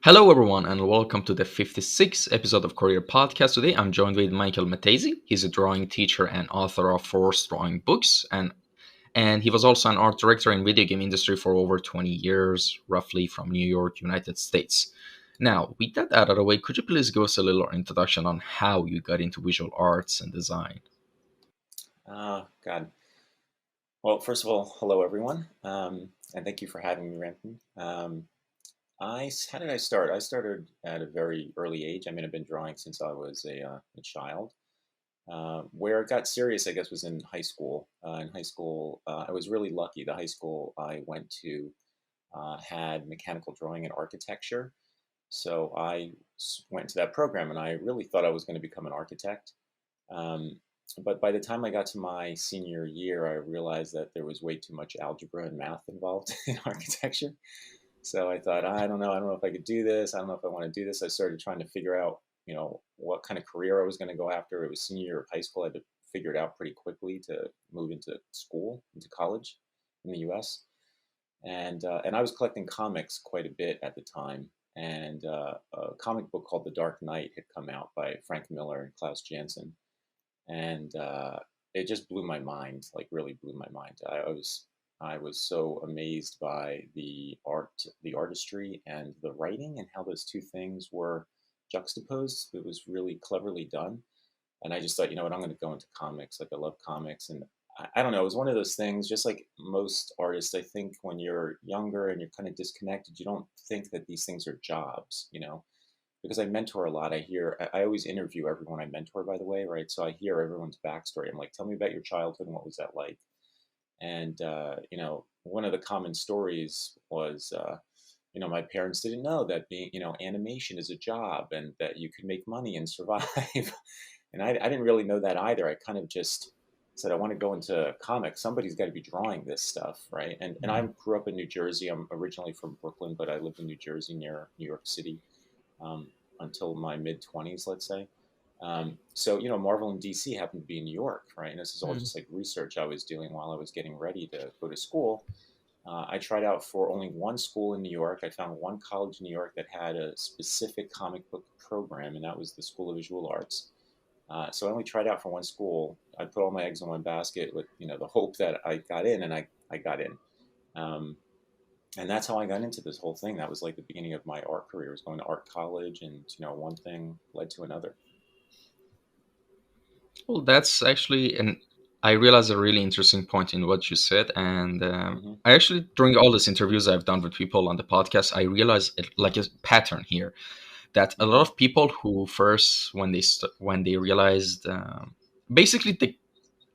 Hello, everyone, and welcome to the 56th episode of Kouryer Podcast. Today, I'm joined with Michael Mattesi. He's a drawing teacher and author of Force Drawing Books, and he was also an art director in video game industry for over 20 years, roughly from New York, United States. Now, with that out of the way, could you please give us a little introduction on how you got into visual arts and design? God. Well, first of all, hello everyone, and thank you for having me, Rampton. How did I start? I started at a very early age. I mean, I've been drawing since I was a child. Where it got serious, I guess, was in high school. In high school, I was really lucky. The high school I went to had mechanical drawing and architecture, so went to that program, and I really thought I was going to become an architect. Um, but by the time I got to my senior year, I realized that there was way too much algebra and math involved in architecture. So I thought, I don't know if I could do this. I don't know if I want to do this. I started trying to figure out, what kind of career I was going to go after. It was senior year of high school. I had to figure it out pretty quickly to move into school, into college in the U.S. And I was collecting comics quite a bit at the time. And a comic book called The Dark Knight had come out by Frank Miller and Klaus Janson, and it just blew my mind, like really blew my mind. I was so amazed by the art, the artistry, and the writing, and how those two things were juxtaposed. It was really cleverly done, and I just thought, you know what, I'm going to go into comics. Like I love comics, and I don't know. It was one of those things. Just like most artists, I think when you're younger and you're kind of disconnected, you don't think that these things are jobs, because I mentor a lot. I always interview everyone I mentor, by the way, right? So I hear everyone's backstory. I'm like, tell me about your childhood and what was that like? And, one of the common stories was, my parents didn't know that animation is a job and that you could make money and survive. And I didn't really know that either. I kind of just said, I want to go into comics. Somebody's got to be drawing this stuff, right? And I grew up in New Jersey. I'm originally from Brooklyn, but I lived in New Jersey near New York City um, until my mid 20s, let's say. So, Marvel and DC happened to be in New York, right? And this is all Mm. just like research I was doing while I was getting ready to go to school. I tried out for only one school in New York. I found one college in New York that had a specific comic book program, and that was the School of Visual Arts. So I only tried out for one school. I put all my eggs in one basket with, the hope that I got in, and I got in. Um, and that's how I got into this whole thing. That was like the beginning of my art career. I was going to art college, and one thing led to another. Well, that's actually, and I realized a really interesting point in what you said. And Hmm. I actually, during all these interviews I've done with people on the podcast, I realized like a pattern here that a lot Hmm. of people who first, when they realized, basically,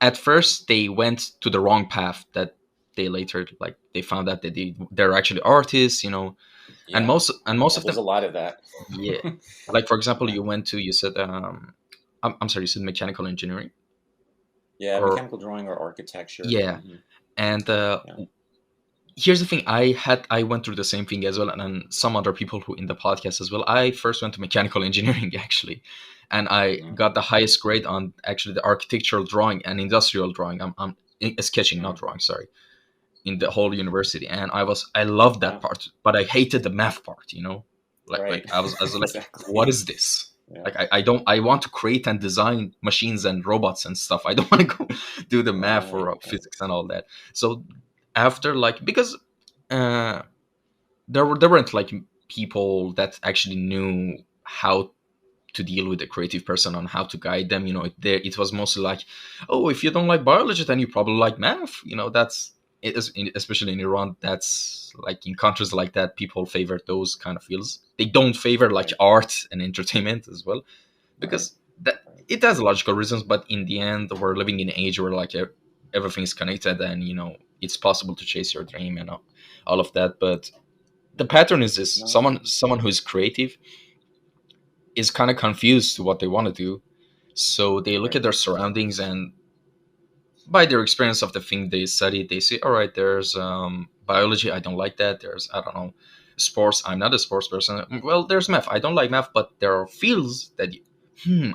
at first they went to the wrong path. That they later, like, they found out that they're actually artists, and Yeah, most yeah. of There's them, a lot of that. yeah. Like, for example, Yeah, you said, I'm sorry, you said mechanical engineering, yeah. or Mechanical drawing or architecture. yeah. Hmm. And Yeah. here's the thing: I went through the same thing as well, and then some other people who in the podcast as well. I first went to mechanical engineering actually, and I Hmm. got the highest grade on actually the architectural drawing and industrial drawing. I'm sketching, not Hmm. drawing. Sorry, in the whole university, and I loved that Wow. part, but I hated the math part. Right. Like I was like, what Exactly. is this? Yeah. Like I don't I want to create and design machines and robots and stuff. I don't want to go do the math or Right. Right. physics and all that. So after, like, because uh, there weren't like people that actually knew how to deal with a creative person, on how to guide them. It was mostly like, oh, if you don't like biology, then you probably like math. That's it is, especially in Iran. That's like in countries like that, people favor those kind of fields. They don't favor like Right. art and entertainment as well, Right. because that Right. it has logical reasons. But in the end, we're living in an age where like everything is connected, and it's possible to chase your dream and all of that. But the pattern is this: No. someone who's creative is kind of confused to what they want to do, so they look Right. at their surroundings, and by their experience of the thing they study, they say, all right, there's biology, I don't like that. There's, I don't know, sports, I'm not a sports person. Well, there's math, I don't like math. But there are fields that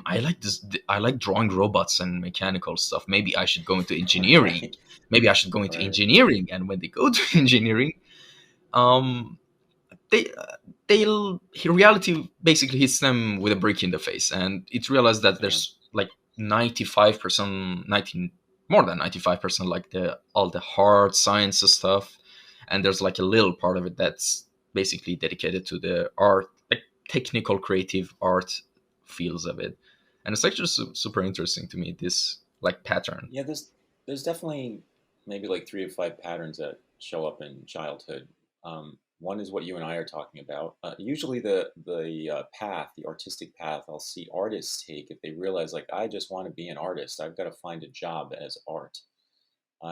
I like this. I like drawing robots and mechanical stuff. Maybe I should go into engineering. Right. Maybe I should go into Right. engineering. And when they go to engineering, um they reality basically hits them with a brick in the face, and it realized that Uh-huh. there's like 95%, 19 more than 95%, like the all the hard science stuff, and there's like a little part of it that's basically dedicated to the art, like technical creative art fields of it. And it's actually super interesting to me, this like pattern. Yeah, there's definitely maybe like three or five patterns that show up in childhood. One is what you and I are talking about. Usually, the path, the artistic path, I'll see artists take if they realize like I just want to be an artist. I've got to find a job as art.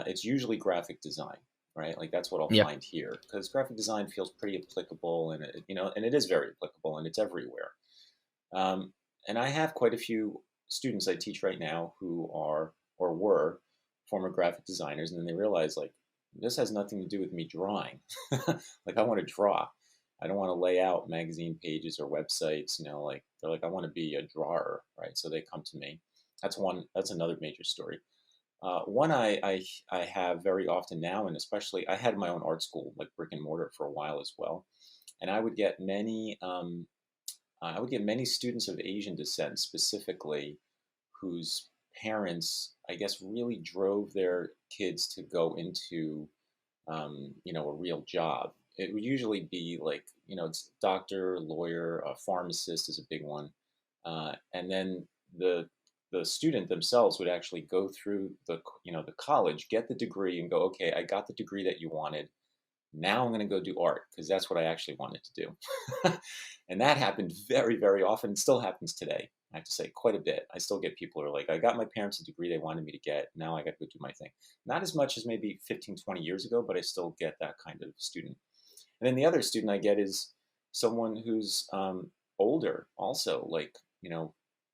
It's usually graphic design, right? Like that's what I'll Yeah. find here because graphic design feels pretty applicable, and and it is very applicable, and it's everywhere. Um, and I have quite a few students I teach right now who are or were former graphic designers, and then they realize like this has nothing to do with me drawing. Like I want to draw. I don't want to lay out magazine pages or websites. Like they're like I want to be a drawer, right? So they come to me. That's one. That's another major story. One I have very often now, and especially I had my own art school, like brick and mortar, for a while as well, and I would get many students of Asian descent specifically whose parents, I guess, really drove their kids to go into, a real job. It would usually be like, it's doctor, lawyer, a pharmacist is a big one. And then the student themselves would actually go through the college, get the degree and go, okay, I got the degree that you wanted. Now I'm going to go do art because that's what I actually wanted to do. And that happened very, very often. It still happens today. I have to say quite a bit. I still get people who are like, I got my parents a degree they wanted me to get. Now I got to go do my thing. Not as much as maybe 15, 20 years ago, but I still get that kind of student. And then the other student I get is someone who's older, also like,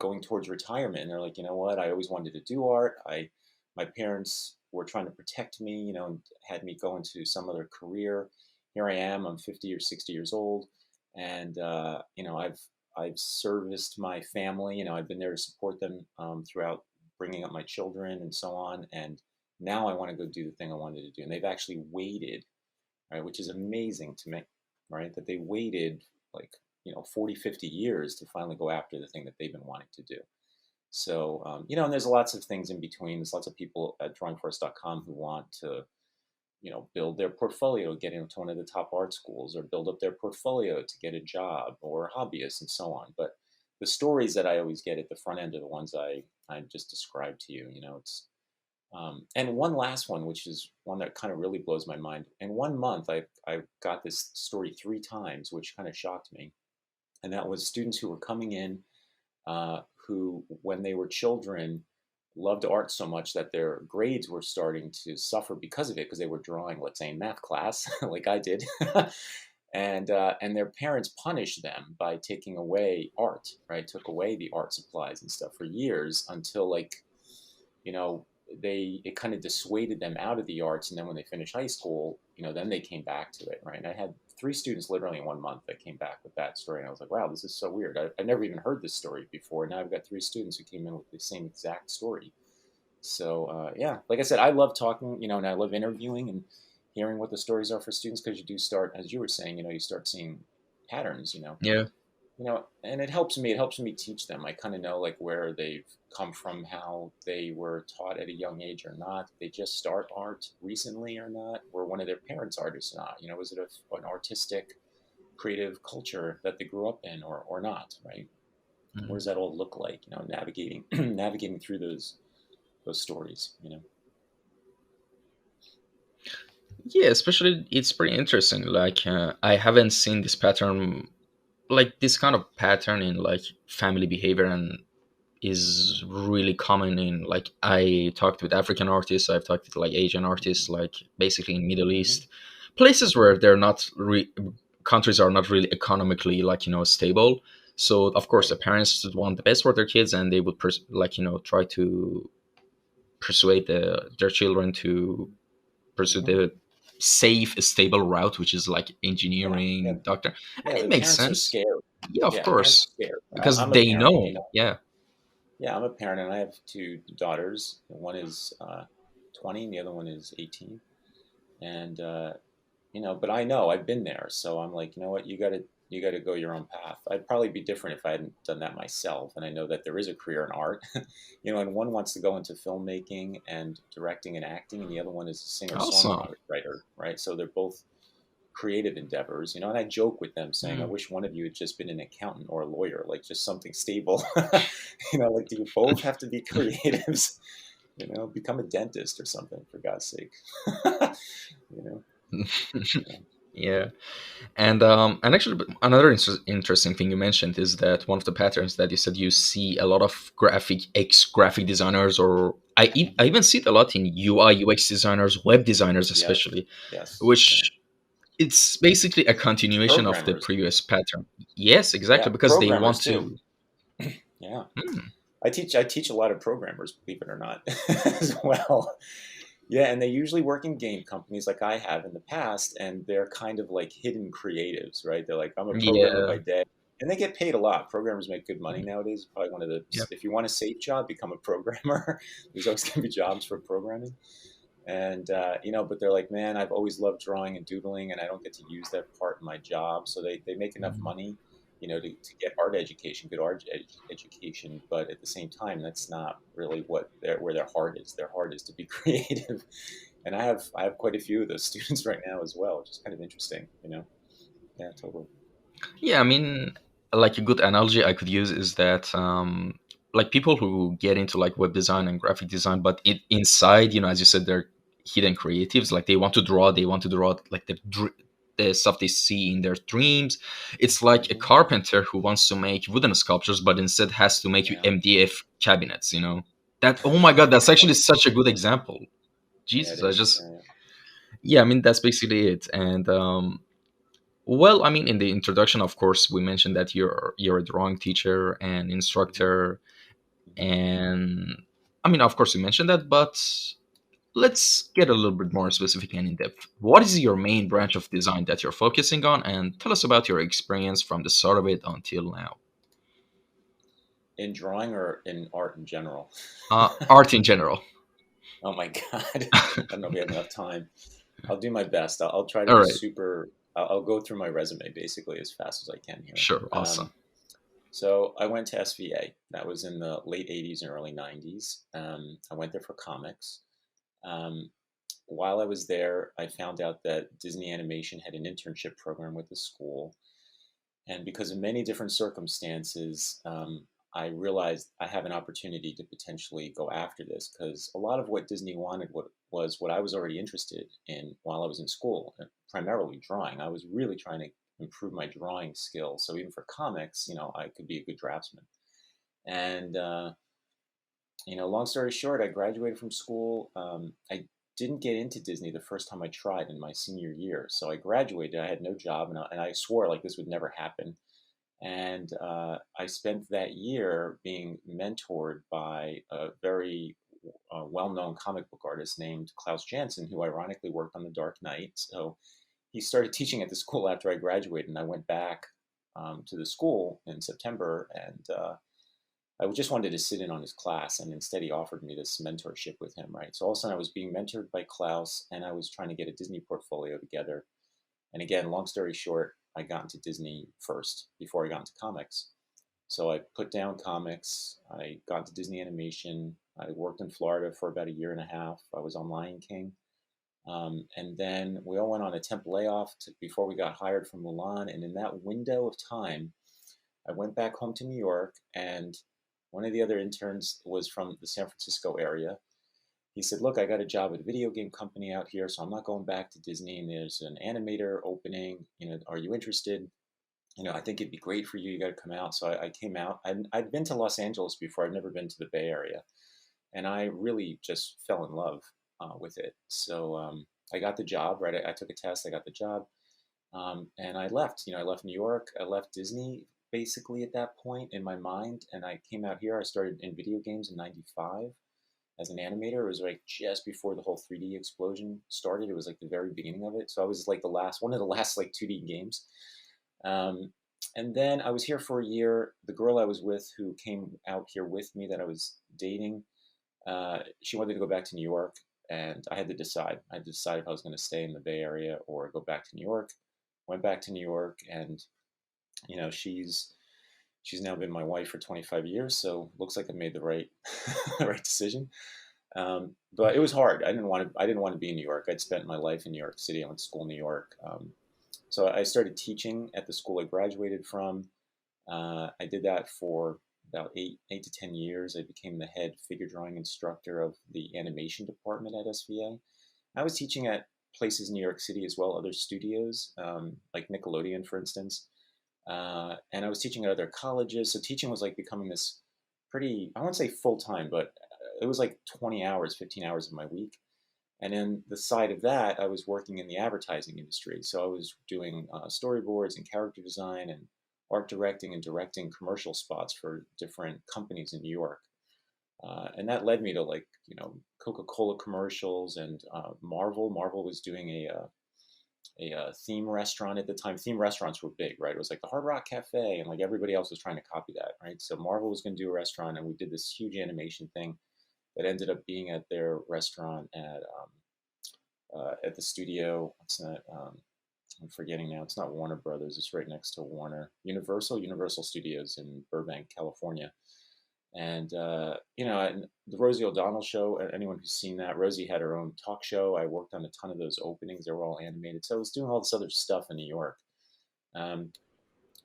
going towards retirement. And they're like, you know what? I always wanted to do art. My parents were trying to protect me, and had me go into some other career. Here I am. I'm 50 or 60 years old, and I've serviced my family. I've been there to support them throughout bringing up my children and so on. And now I want to go do the thing I wanted to do. And they've actually waited, right, which is amazing to me, right, that they waited like 40, 50 years to finally go after the thing that they've been wanting to do. So, and there's lots of things in between. There's lots of people at drawingforest.com who want to, build their portfolio, get into one of the top art schools, or build up their portfolio to get a job, or hobbyists and so on. But the stories that I always get at the front end are the ones I just described to you. And one last one, which is one that kind of really blows my mind. In 1 month, I got this story 3 times, which kind of shocked me. And that was students who were coming in who, when they were children, loved art so much that their grades were starting to suffer because of it, because they were drawing, let's say, in math class, like I did. And their parents punished them by taking away art, right? Took away the art supplies and stuff for years until you know, it kind of dissuaded them out of the arts. And then when they finished high school, then they came back to it, right? And I had 3 students literally in 1 month that came back with that story. And I was like, wow, this is so weird. I never even heard this story before. And now I've got 3 students who came in with the same exact story. So, yeah, like I said, I love talking, and I love interviewing and hearing what the stories are for students because you do start, as you were saying, you start seeing patterns, Yeah. and it helps me teach them. I kind of know like where they've come from, how they were taught at a young age or not. Did they just start art recently or not? Were one of their parents artists or not? Was it an artistic, creative culture that they grew up in or not? Right? What Mhm. does that all look like? Navigating navigating through those stories. Yeah, especially it's pretty interesting. Like I haven't seen this pattern, like this kind of pattern in like family behavior, and is really common in, like, I talked with African artists, I've talked with like Asian artists, like basically in Middle Mm-hmm. East, places where they're not countries are not really economically, like, stable. So of course Right. the parents want the best for their kids, and they would like, try to persuade their children to pursue Mm-hmm. the safe, stable route, which is like Yeah. Yeah. engineering, doctor. And Yeah. it The makes parents are sense. scared. Yeah, of Yeah. Parents course, are scared. because I'm a they parent. know. Yeah. Yeah, I'm a parent, and I have 2 daughters. One is 20, and the other one is 18. And but I know I've been there, so I'm like, you know what, you got to. You got to go your own path. I'd probably be different if I hadn't done that myself. And I know that there is a career in art, and one wants to go into filmmaking and directing and acting, and the other one is a singer Awesome. songwriter, right? So they're both creative endeavors, and I joke with them saying, I Mm. wish one of you had just been an accountant or a lawyer, like just something stable. Like, do you both have to be creatives? Become a dentist or something, for God's sake. you know, yeah. Yeah. And actually, another interesting thing you mentioned is that one of the patterns that you said you see a lot of graphic designers, or I Mhm. even see it a lot in UI UX designers, web designers Yes, especially, yes, yeah. which it's basically a continuation of the Programmers, previous pattern. Yes, yeah, exactly, because they programmers want too. to. Yeah, Hmm, I teach a lot of programmers, believe it or not, as well. Yeah, and they usually work in game companies like I have in the past, and they're kind of like hidden creatives, right? They're like, I'm a programmer yeah. by day, and they get paid a lot. Programmers make good money nowadays. Probably one of the, Yeah. if you want a safe job, become a programmer. There's always going to be jobs for programming. And, but they're like, man, I've always loved drawing and doodling, and I don't get to use that part in my job. So they make enough Mhm. money, to get art education, good education. But at the same time, that's not really where their heart is. Their heart is to be creative. And I have quite a few of those students right now as well, which is kind of interesting. Yeah, totally. Yeah, I mean, like a good analogy I could use is that like people who get into like web design and graphic design, but inside, as you said, they're hidden creatives. Like they want to draw like the stuff they see in their dreams. It's like a Hmm. carpenter who wants to make wooden sculptures, but instead has to make you Yeah. MDF cabinets. That, oh my god, that's actually such a good example. Yeah, it Jesus, I is. just, Yeah, yeah, I mean, that's basically it. And well, I mean, in the introduction, of course, we mentioned that you're a drawing teacher and yeah. Hmm. instructor, Hmm. and I mean, of course, we mentioned that, but let's get a little bit more specific and in depth. What is your main branch of design that you're focusing on, and tell us about your experience from the start of it until now. In drawing or in art in general? Art in general. Oh my God. I don't know if we have enough time. I'll do my best. I'll try to All be right, super. I'll go through my resume basically as fast as I can here. sure, awesome. So I went to SVA. That was in the late 80s and early 90s. I went there for comics. Um, while I was there, I found out that Disney Animation had an internship program with the school. And because of many different circumstances, I realized I have an opportunity to potentially go after this because a lot of what Disney wanted was what I was already interested in while I was in school, primarily drawing. I was really trying to improve my drawing skills. So even for comics, I could be a good draftsman. And long story short, I graduated from school. I didn't get into Disney the first time I tried in my senior year. So I graduated. I had no job, and I swore like this would never happen. And I spent that year being mentored by a very well-known comic book artist named Klaus Janson, who ironically worked on The Dark Knight. So he started teaching at the school after I graduated, and I went back to the school in September, and I just wanted to sit in on his class, and instead he offered me this mentorship with him, right? So all of a sudden I was being mentored by Klaus, and I was trying to get a Disney portfolio together. And again, long story short, I got into Disney first before I got into comics. So I put down comics. I got into Disney animation. I worked in Florida for about a year and a half. I was on Lion King. And then we all went on a temp layoff before we got hired from Mulan. And in that window of time, I went back home to New York, and one of the other interns was from the San Francisco area. He said, "Look, I got a job at a video game company out here, so I'm not going back to Disney. And there's an animator opening. Are you interested? I think it'd be great for you. You got to come out." So I came out. I'd been to Los Angeles before. I'd never been to the Bay Area, and I really just fell in love with it. So I got the job. Right, I took a test. I got the job, and I left. I left New York. I left Disney basically at that point in my mind, and I came out here. I started in video games in '95 as an animator. It was like just before the whole 3D explosion started. It was like the very beginning of it. So I was like the last one of the last like 2D games. Um, and then I was here for a year. The girl I was with, who came out here with me, that I was dating, she wanted to go back to New York, and I had to decide. I had to decide if I was going to stay in the Bay Area or go back to New York. Went back to New York, and She's now been my wife for 25 years, so looks like I made the right right decision. But it was hard. I didn't want to be in New York. I'd spent my life in New York City. I went to school in New York. So I started teaching at the school I graduated from. I did that for about 8 to 10 years. I became the head figure drawing instructor of the animation department at SVA. I was teaching at places in New York City as well, other studios, like Nickelodeon, for instance. And I was teaching at other colleges. So teaching was like becoming this pretty, I won't say full time, but it was like 20 hours, 15 hours of my week. And then the side of that, I was working in the advertising industry. So I was doing storyboards and character design and art directing and directing commercial spots for different companies in New York. And that led me to like, Coca-Cola commercials and Marvel. Marvel was doing a theme restaurant at the time. Theme restaurants were big, right? It was like the Hard Rock Cafe, and like everybody else was trying to copy that, right? So Marvel was going to do a restaurant, and we did this huge animation thing that ended up being at their restaurant at the studio. What's that? I'm forgetting now. It's not Warner Brothers. It's right next to Warner. Universal Studios in Burbank, California. And and the Rosie O'Donnell show. Anyone who's seen that, Rosie had her own talk show. I worked on a ton of those openings. They were all animated. So I was doing all this other stuff in New York. Um,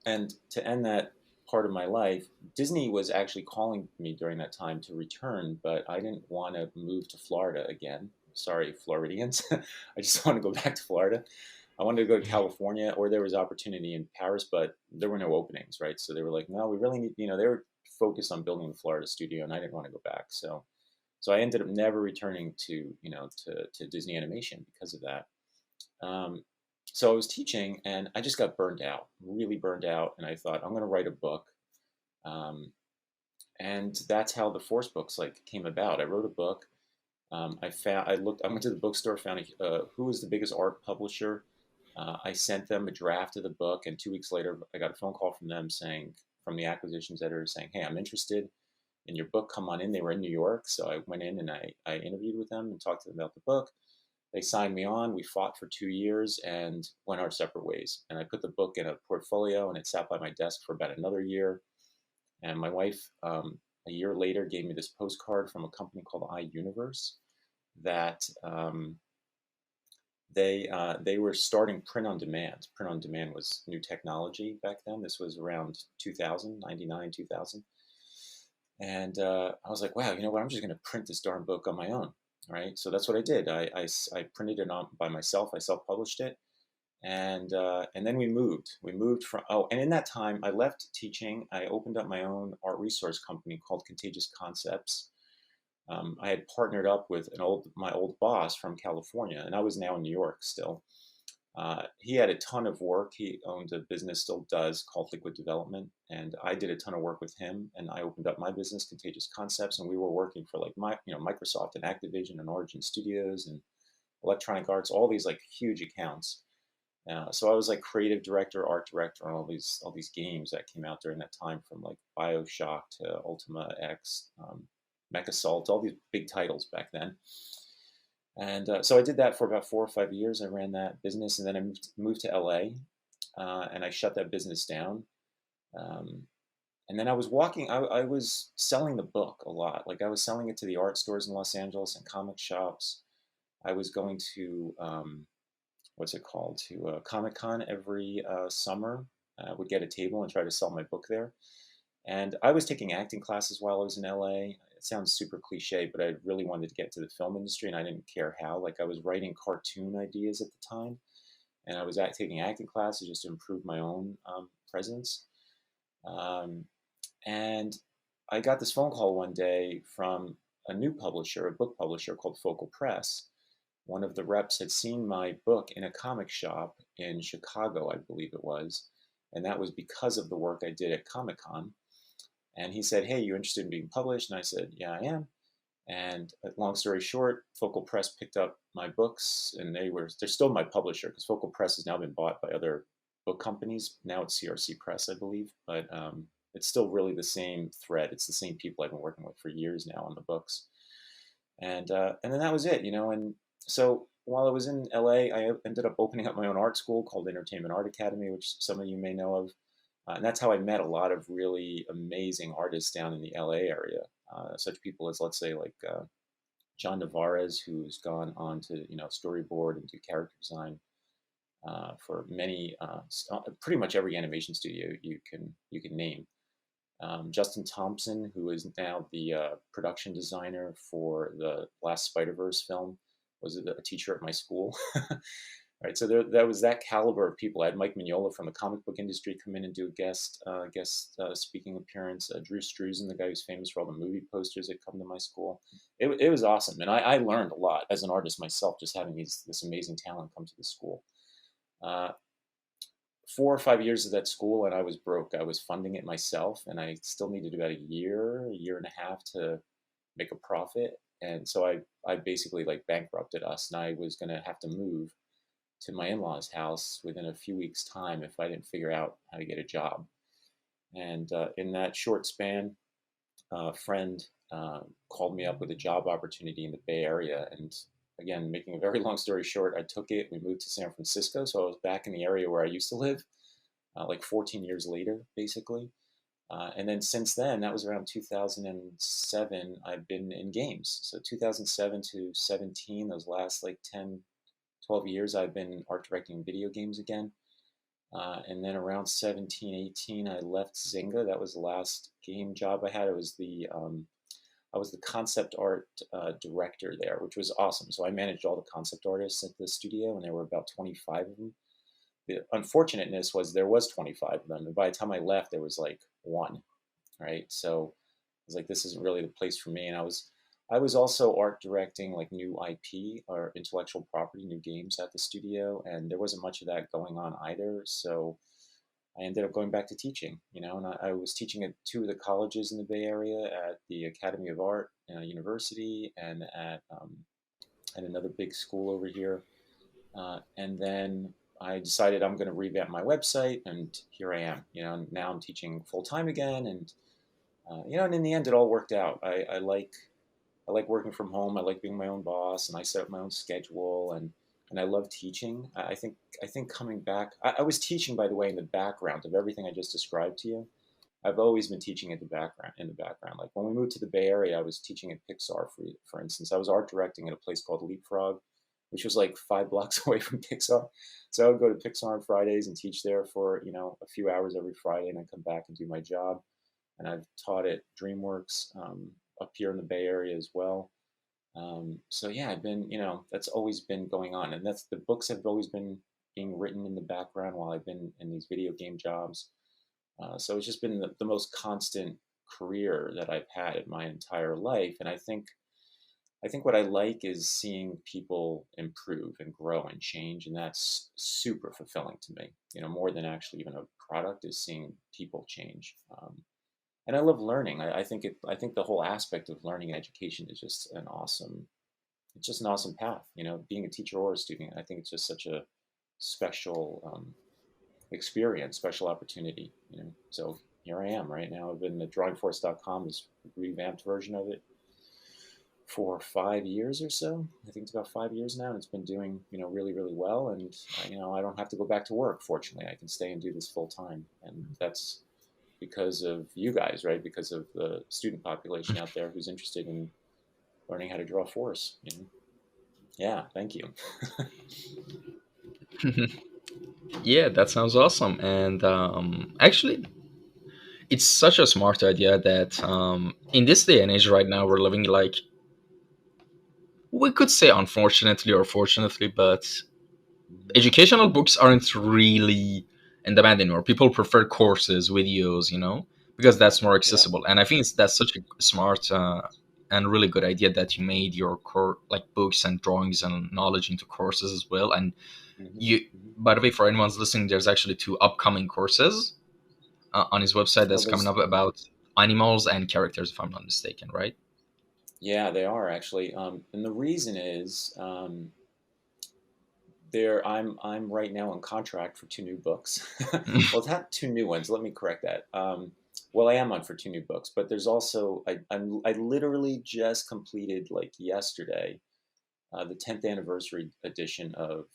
and to end that part of my life, Disney was actually calling me during that time to return, but I didn't want to move to Florida again. Sorry, Floridians. I just want to go back to Florida. I wanted to go to California, or there was opportunity in Paris, but there were no openings, right? So they were like, no, we really need, they were focused on building the Florida studio, and I didn't want to go back. So I ended up never returning to Disney Animation because of that. Um, so I was teaching, and I just got burned out, really burned out, and I thought I'm going to write a book. Um, and that's how the Force books like came about. I wrote a book. I went to the bookstore, found who was the biggest art publisher. I sent them a draft of the book, and 2 weeks later, I got a phone call from them from the acquisitions editor saying, "Hey, I'm interested in your book. Come on in." They were in New York, so I went in and I interviewed with them and talked to them about the book. They signed me on. We fought for 2 years and went our separate ways. And I put the book in a portfolio, and it sat by my desk for about another year. And my wife, a year later, gave me this postcard from a company called iUniverse that they were starting print on demand. Print on demand was new technology back then. This was around 2000, 99, 2000. And I was like, wow, you know what? I'm just going to print this darn book on my own. Right. So that's what I did. I printed it on by myself. I self-published it. And then we moved. We moved from, and in that time, I left teaching. I opened up my own art resource company called Contagious Concepts. I had partnered up with my old boss from California, and I was now in New York still. He had a ton of work. He owned a business, still does, called Liquid Development, and I did a ton of work with him. And I opened up my business, Contagious Concepts, and we were working for like Microsoft and Activision and Origin Studios and Electronic Arts, all these like huge accounts. So I was like creative director, art director on all these games that came out during that time, from like BioShock to Ultima X, Mech Assault, all these big titles back then. And so I did that for about 4 or 5 years. I ran that business, and then I moved to LA, and I shut that business down. Um, and then I was walking. I was selling the book a lot. Like I was selling it to the art stores in Los Angeles and comic shops. I was going to what's it called, to Comic Con every summer. I would get a table and try to sell my book there. And I was taking acting classes while I was in LA. It sounds super cliche, but I really wanted to get to the film industry, and I didn't care how. Like I was writing cartoon ideas at the time, and I was taking acting classes just to improve my own presence. Um, and I got this phone call one day from a new publisher, a book publisher called Focal Press. One of the reps had seen my book in a comic shop in Chicago, I believe it was, and that was because of the work I did at Comic Con. And he said, "Hey, you interested in being published?" And I said, "Yeah, I am." And long story short, Focal Press picked up my books, and they're still my publisher, because Focal Press has now been bought by other book companies. Now it's CRC Press, I believe, but it's still really the same thread. It's the same people I've been working with for years now on the books. And then that was it. And so while I was in LA, I ended up opening up my own art school called Entertainment Art Academy, which some of you may know of. And that's how I met a lot of really amazing artists down in the LA area. Such people as, let's say, like John Navarez, who's gone on to storyboard and do character design for many, pretty much every animation studio you can name. Justin Thompson, who is now the production designer for the last Spider-Verse film, was a teacher at my school. Right, so that was that caliber of people. I had Mike Mignola from the comic book industry come in and do a guest speaking appearance. Drew Struzan, the guy who's famous for all the movie posters that come to my school. It was awesome, and I learned a lot as an artist myself, just having this amazing talent come to the school. Uh, 4 or 5 years of that school, and I was broke. I was funding it myself, and I still needed about a year and a half to make a profit. And so I basically like bankrupted us, and I was going to have to move to my in-laws' house within a few weeks' time if I didn't figure out how to get a job. And in that short span, a friend called me up with a job opportunity in the Bay Area. And again, making a very long story short, I took it. We moved to San Francisco, so I was back in the area where I used to live, like 14 years later, basically. And then since then, that was around 2007, I've been in games. So 2007 to 17, those last like 10, 12 years, I've been art directing video games again. And then around 17, 18, I left Zynga. That was the last game job I had. I was the concept art director there, which was awesome. So I managed all the concept artists at the studio, and there were about 25 of them. The unfortunateness was there was 25 of them, and by the time I left, there was like one, right? So I was like, this isn't really the place for me. And I was also art directing like new IP or intellectual property, new games at the studio, and there wasn't much of that going on either. So I ended up going back to teaching, and I was teaching at two of the colleges in the Bay Area, at the Academy of Art University, and at another big school over here. And then I decided I'm going to revamp my website, and here I am. Now I'm teaching full time again, and and in the end, it all worked out. I like working from home. I like being my own boss, and I set up my own schedule, and I love teaching. I think coming back, I was teaching, by the way, in the background of everything I just described to you. I've always been teaching in the background. Like when we moved to the Bay Area, I was teaching at Pixar, for instance. I was art directing at a place called Leapfrog, which was like 5 blocks away from Pixar. So I would go to Pixar on Fridays and teach there for a few hours every Friday, and then come back and do my job. And I've taught at DreamWorks up here in the Bay Area as well. So yeah, I've been, that's always been going on, and that's the books have always been being written in the background while I've been in these video game jobs. So it's just been the most constant career that I've had in my entire life, and I think what I like is seeing people improve and grow and change, and that's super fulfilling to me. More than actually even a product is seeing people change. And I love learning. I think the whole aspect of learning and education is just it's just an awesome path. Being a teacher or a student, I think it's just such a special experience, special opportunity. So here I am right now. I've been at drawingforce.com, this revamped version of it, for 5 years or so. I think it's about 5 years now, and it's been doing really really well. And I don't have to go back to work. Fortunately, I can stay and do this full time, and that's because of you guys, right? Because of the student population out there who's interested in learning how to draw force. Yeah, thank you. Yeah, that sounds awesome. And actually, it's such a smart idea that in this day and age right now, we're living like, we could say unfortunately or fortunately, but Mhm. educational books aren't really in demand anymore. People prefer courses, videos, because Yeah, that's more yeah. accessible. And I think that's such a smart and really good idea that you made your core, like books and drawings and knowledge, into courses as well. And Hmm. you, Hmm. by the way, for anyone's listening, there's actually two upcoming courses on his website Well, that's coming there's up about animals and characters, if I'm not mistaken, right? yeah, they are actually, and the reason is there. I'm right now on contract for two new books. Well, it's not two new ones. Let me correct that. Well, I am on for two new books, but there's also I literally just completed like yesterday the 10th anniversary edition of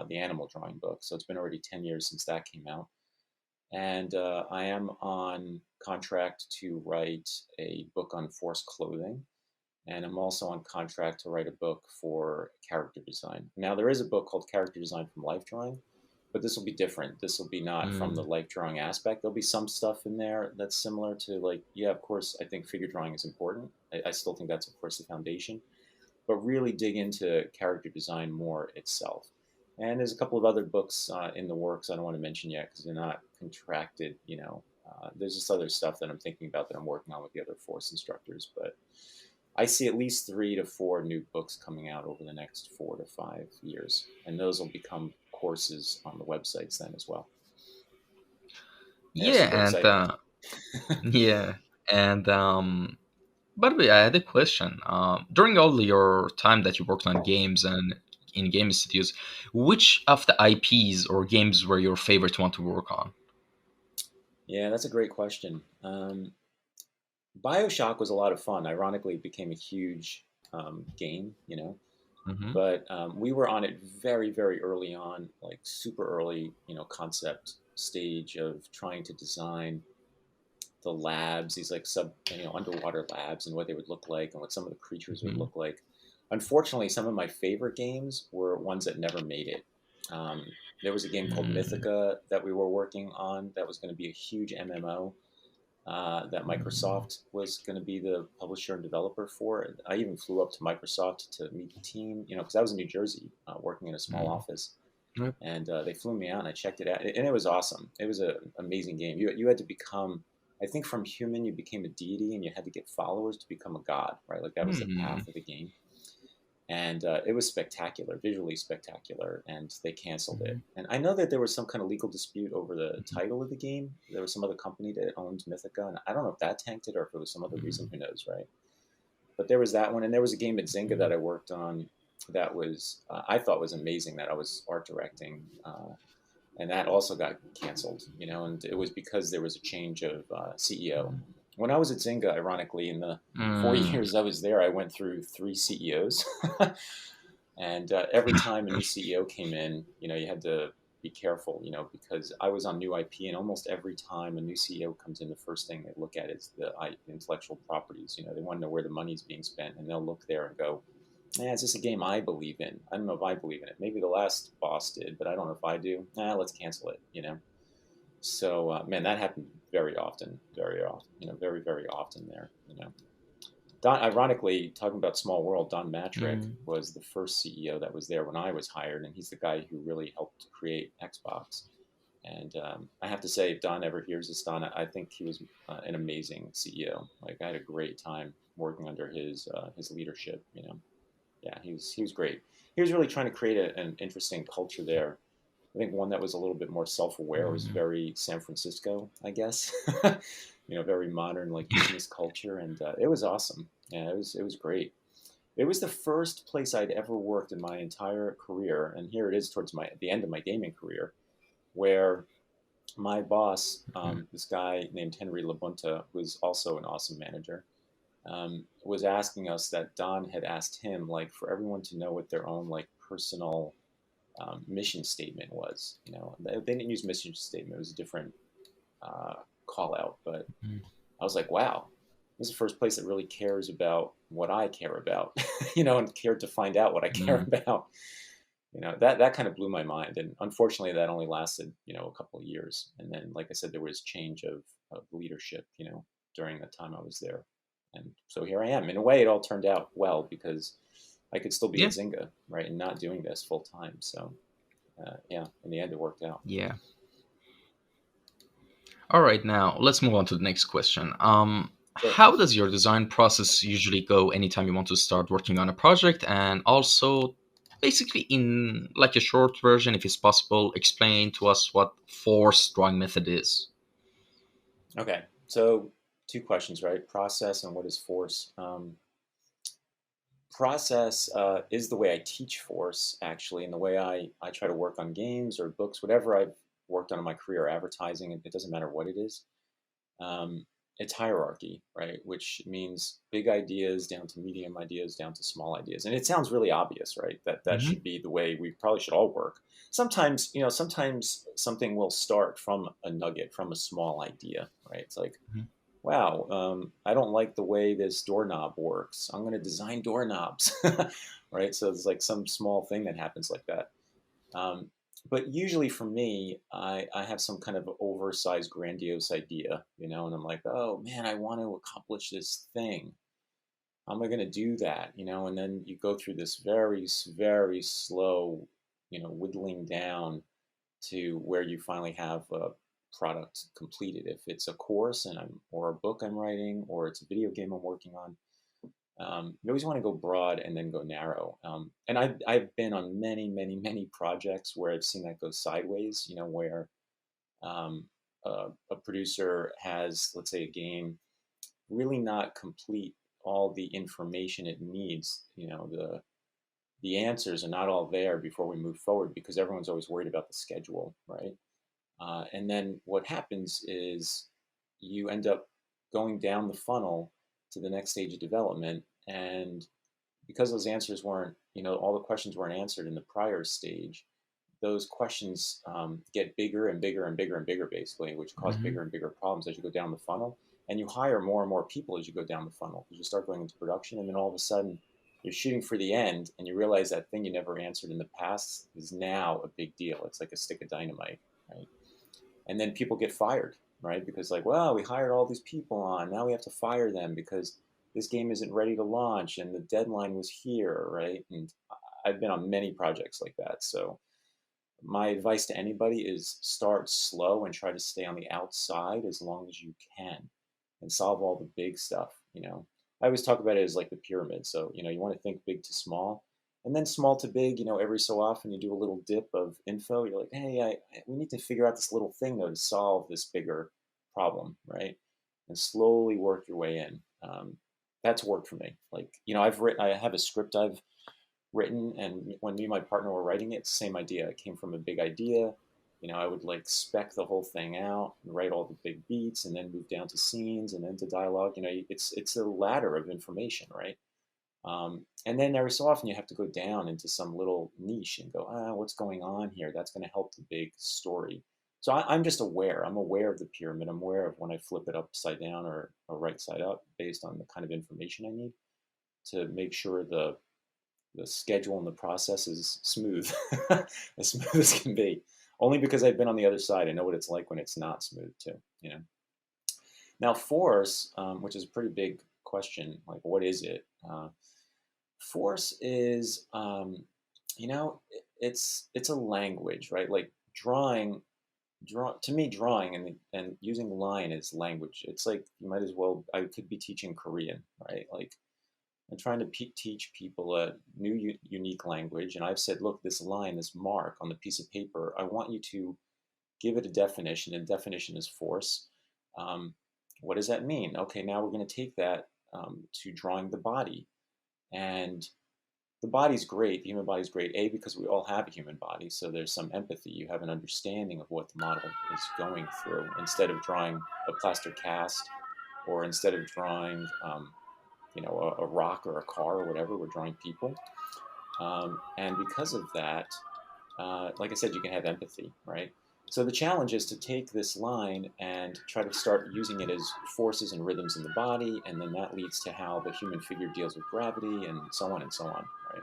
the animal drawing book. So it's been already 10 years since that came out. And I am on contract to write a book on forced clothing. And I'm also on contract to write a book for character design. Now, there is a book called Character Design from Life Drawing, but this will be different. This will be not from the Mm, life drawing aspect. There'll be some stuff in there that's similar to, like, yeah, of course, I think figure drawing is important. I still think that's, of course, the foundation, but really dig into character design more itself. And there's a couple of other books in the works I don't want to mention yet because they're not contracted. There's just other stuff that I'm thinking about that I'm working on with the other force instructors. But I see at least 3 to 4 new books coming out over the next 4 to 5 years, and those will become courses on the websites then as well. Yeah, super yeah, and exciting. yeah, and by the way, I had a question. During all your time that you worked on games and in game studios, which of the IPs or games were your favorite one to work on? Yeah, that's a great question. BioShock was a lot of fun. Ironically, it became a huge game, Hmm. but we were on it very, very early on, like super early, concept stage of trying to design the labs, these like underwater labs, and what they would look like and what some of the creatures would Hmm. look like. Unfortunately, some of my favorite games were ones that never made it. There was a game called Mm, Mythica that we were working on that was going to be a huge MMO that Microsoft was going to be the publisher and developer for. I even flew up to Microsoft to meet the team, because I was in New Jersey working in a small mm. office. Yep. And they flew me out, and I checked it out, and it was awesome. It was an amazing game. You had to become, I think, from human you became a deity, and you had to get followers to become a god, right? Like that was the Hmm. path of the game, and it was spectacular, visually spectacular. And they canceled it. Hmm. And I know that there was some kind of legal dispute over the title of the game. There was some other company that owned Mythica, and I don't know if that tanked it or if it was some other reason. Who knows, right? But there was that one, and there was a game at Zynga that I worked on that was I thought was amazing that I was art directing. And that also got canceled, and it was because there was a change of CEO. When I was at Zynga, ironically, in the 4 years I was there, I went through 3 CEOs, and every time a new CEO came in, you had to be careful, because I was on new IP, and almost every time a new CEO comes in, the first thing they look at is the intellectual properties. They want to know where the money's being spent, and they'll look there and go, "Yeah, is this a game I believe in? I don't know if I believe in it. Maybe the last boss did, but I don't know if I do. Let's cancel it." So, man, that happened very often, very often, very, very often there. Don, ironically, talking about Small World, Don Matrick Mm. was the first CEO that was there when I was hired, and he's the guy who really helped create Xbox. And I have to say, if Don ever hears this, Don, I think he was an amazing CEO. Like I had a great time working under his leadership. Yeah, he was great. He was really trying to create an interesting culture there. I think one that was a little bit more self-aware was Mm. very San Francisco, I guess. Very modern like business culture, and it was awesome. Yeah, it was great. It was the first place I'd ever worked in my entire career, and here it is towards the end of my gaming career, where my boss, Mm. this guy named Henry Labunta, who was also an awesome manager, was asking us that Don had asked him, like, for everyone to know what their own like personal mission statement was. They didn't use mission statement; it was a different uh, call out. But Mm. I was like, wow, this is the first place that really cares about what I care about, and cared to find out what I care Mm. about. That kind of blew my mind. And unfortunately, that only lasted, a couple of years. And then, like I said, there was change of leadership, during the time I was there. And so here I am. In a way, it all turned out well because I could still be at Yeah. Zynga, right, and not doing this full time. So, yeah, in the end, it worked out. Yeah. All right, now let's move on to the next question. Sure. How does your design process usually go anytime you want to start working on a project? And also, basically, in like a short version, if it's possible, explain to us what force drawing method is. Okay. So, two questions, right? Process and what is force? Process is the way I teach force, actually, and the way I try to work on games or books, whatever I've worked on in my career, advertising, it doesn't matter what it is. Um, it's hierarchy, right? Which means big ideas down to medium ideas down to small ideas. And it sounds really obvious, right? That Hmm. should be the way we probably should all work. Sometimes, sometimes something will start from a nugget, from a small idea, right? It's like, wow, I don't like the way this doorknob works. I'm going to design doorknobs, right? So it's like some small thing that happens like that. Um, but usually for me, I have some kind of oversized, grandiose idea, and I'm like, oh man, I want to accomplish this thing. How am I going to do that? And then you go through this very, very slow, whittling down to where you finally have a product completed. If it's a course or a book I'm writing, or it's a video game I'm working on, you always want to go broad and then go narrow. And I've been on many, many, many projects where I've seen that go sideways, where um, a producer has, let's say, a game really not complete all the information it needs. The answers are not all there before we move forward because everyone's always worried about the schedule, right? And then what happens is you end up going down the funnel to the next stage of development. And because those answers weren't, all the questions weren't answered in the prior stage, those questions get bigger and bigger and bigger and bigger, basically, which cause Hmm. bigger and bigger problems as you go down the funnel. And you hire more and more people as you go down the funnel because you start going into production. And then all of a sudden, you're shooting for the end and you realize that thing you never answered in the past is now a big deal. It's like a stick of dynamite, right? And then people get fired, right? Because like, well, we hired all these people on, now we have to fire them because this game isn't ready to launch and the deadline was here, right? And I've been on many projects like that. So my advice to anybody is start slow and try to stay on the outside as long as you can and solve all the big stuff. I always talk about it as like the pyramid. So, you want to think big to small and then small to big, every so often you do a little dip of info. You're like, hey, we need to figure out this little thing though to solve this bigger problem, right? And slowly work your way in. That's worked for me. Like, I have a script I've written, and when me and my partner were writing it, same idea. It came from a big idea. I would like spec the whole thing out and write all the big beats and then move down to scenes and then to dialogue. It's a ladder of information, right? And then every so often you have to go down into some little niche and go, what's going on here? That's going to help the big story. So I'm just aware. I'm aware of the pyramid. I'm aware of when I flip it upside down or right side up based on the kind of information I need to make sure the schedule and the process is smooth, as smooth as can be. Only because I've been on the other side, I know what it's like when it's not smooth too. You know. Now, force, which is a pretty big question, like what is it? Force is, it's a language, right? Like to me, drawing and using line is language. It's like you might as well. I could be teaching Korean, right? Like I'm trying to teach people a new, unique language. And I've said, look, this line, this mark on the piece of paper, I want you to give it a definition, and definition is force. Um, what does that mean? Okay, now we're going to take that to drawing the body. And the body's great. The human body's great. A, because we all have a human body. So there's some empathy. You have an understanding of what the model is going through instead of drawing a plaster cast or instead of drawing a rock or a car or whatever. We're drawing people. And because of that, like I said, you can have empathy, right? So the challenge is to take this line and try to start using it as forces and rhythms in the body, and then that leads to how the human figure deals with gravity, and so on and so on, right?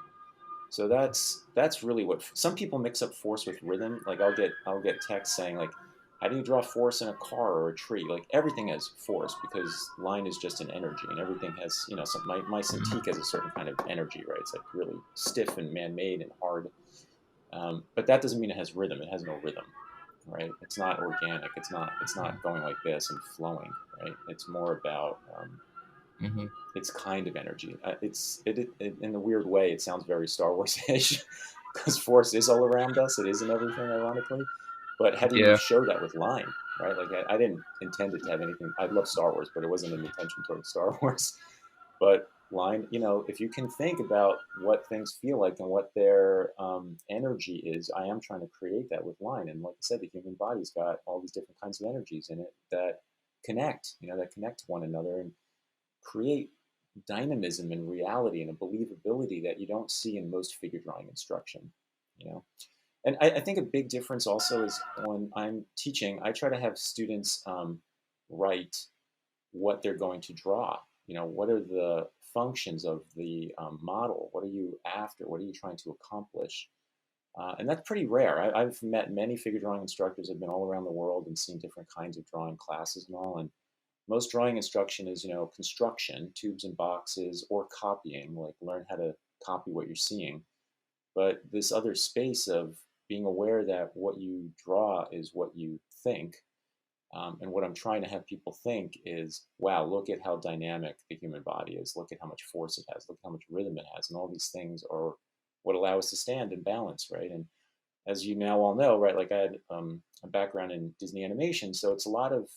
So that's really what some people mix up force with rhythm. Like I'll get text saying like, how do you draw force in a car or a tree? Like everything has force because line is just an energy, and everything has my Cintiq has a certain kind of energy, right? It's like really stiff and man-made and hard, but that doesn't mean it has rhythm. It has no rhythm, right? It's not organic. It's not going like this and flowing, right? It's more about Hmm. its kind of energy. It in a weird way. It sounds very Star Wars-ish because Force is all around us. It is in everything, ironically. But how do you Yeah. show that with line, right? Like I didn't intend it to have anything. I love Star Wars, but it wasn't an intention towards Star Wars. But line, if you can think about what things feel like and what their energy is, I am trying to create that with line. And like I said, the human body's got all these different kinds of energies in it that connect, that connect to one another and create dynamism and reality and a believability that you don't see in most figure drawing instruction. You know, and I think a big difference also is when I'm teaching, I try to have students write what they're going to draw. What are the functions of the model? What are you after? What are you trying to accomplish? And that's pretty rare. I've met many figure drawing instructors. I've been all around the world and seen different kinds of drawing classes and all. And most drawing instruction is, construction, tubes and boxes, or copying, like learn how to copy what you're seeing. But this other space of being aware that what you draw is what you think. And what I'm trying to have people think is, wow, look at how dynamic the human body is. Look at how much force it has. Look at how much rhythm it has. And all these things are what allow us to stand and balance, right? And as you now all know, right, like I had a background in Disney animation. So it's a lot of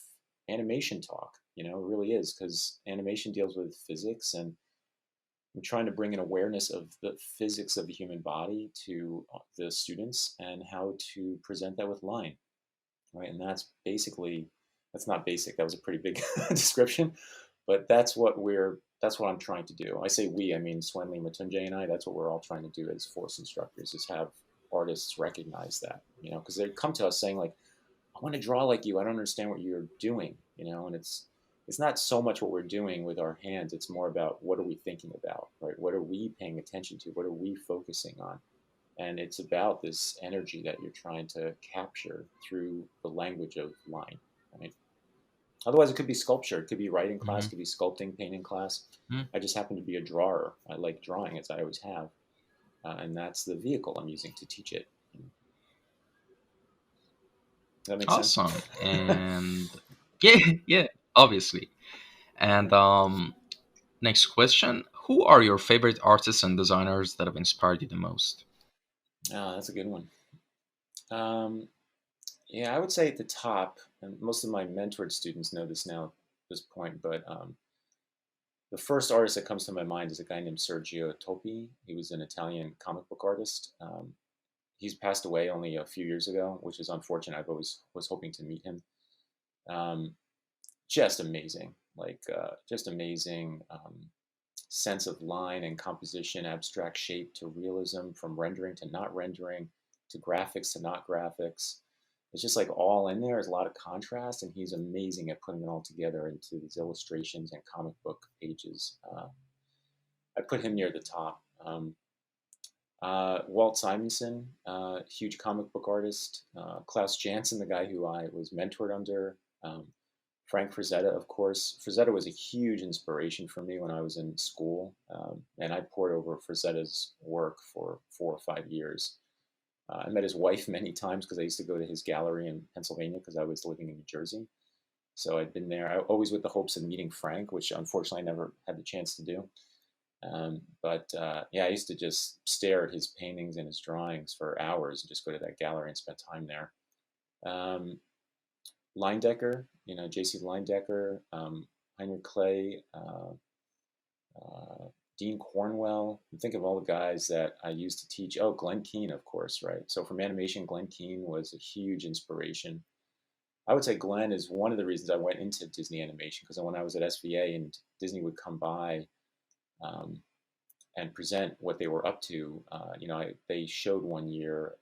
animation talk, it really is, because animation deals with physics. And I'm trying to bring an awareness of the physics of the human body to the students and how to present that with line, right? And that's not basic. That was a pretty big description, but that's what I'm trying to do. I say we, I mean Swenley Matunjay and I. That's what we're all trying to do as force instructors, is have artists recognize that, because they come to us saying like, I want to draw like you. I don't understand what you're doing, and it's not so much what we're doing with our hands. It's more about what are we thinking about, right? What are we paying attention to? What are we focusing on? And it's about this energy that you're trying to capture through the language of line, right? Otherwise, it could be sculpture, it could be writing class, Hmm. it could be sculpting, painting class. I just happen to be a drawer. I like drawing, as I always have, and that's the vehicle I'm using to teach it. Does that make sense? Awesome. And yeah, yeah, obviously. And next question: who are your favorite artists and designers that have inspired you the most? That's a good one. Um, yeah, I would say at the top, and most of my mentored students know this now at this point, but the first artist that comes to my mind is a guy named Sergio Topi. He was an Italian comic book artist. He's passed away only a few years ago, which is unfortunate. I've always was hoping to meet him. Um, just amazing, like just amazing sense of line and composition, abstract shape to realism, from rendering to not rendering, to graphics to not graphics. It's just like all in there. There's a lot of contrast, and he's amazing at putting it all together into these illustrations and comic book pages. I put him near the top. Walt Simonson, huge comic book artist. Klaus Janson, the guy who I was mentored under. Frank Frazetta, of course. Frazetta was a huge inspiration for me when I was in school, and I poured over Frazetta's work for 4 or 5 years. I met his wife many times because I used to go to his gallery in Pennsylvania because I was living in New Jersey. So I'd been there, always with the hopes of meeting Frank, which unfortunately I never had the chance to do. But yeah, I used to just stare at his paintings and his drawings for hours and just go to that gallery and spend time there. Um, Leindecker, J.C. Leindecker, Heinrich Clay, Dean Cornwell. And think of all the guys that I used to teach. Oh, Glenn Keane, of course, right? So from animation, Glenn Keane was a huge inspiration. I would say Glenn is one of the reasons I went into Disney animation, because when I was at SVA and Disney would come by um, and present what they were up to, they showed one year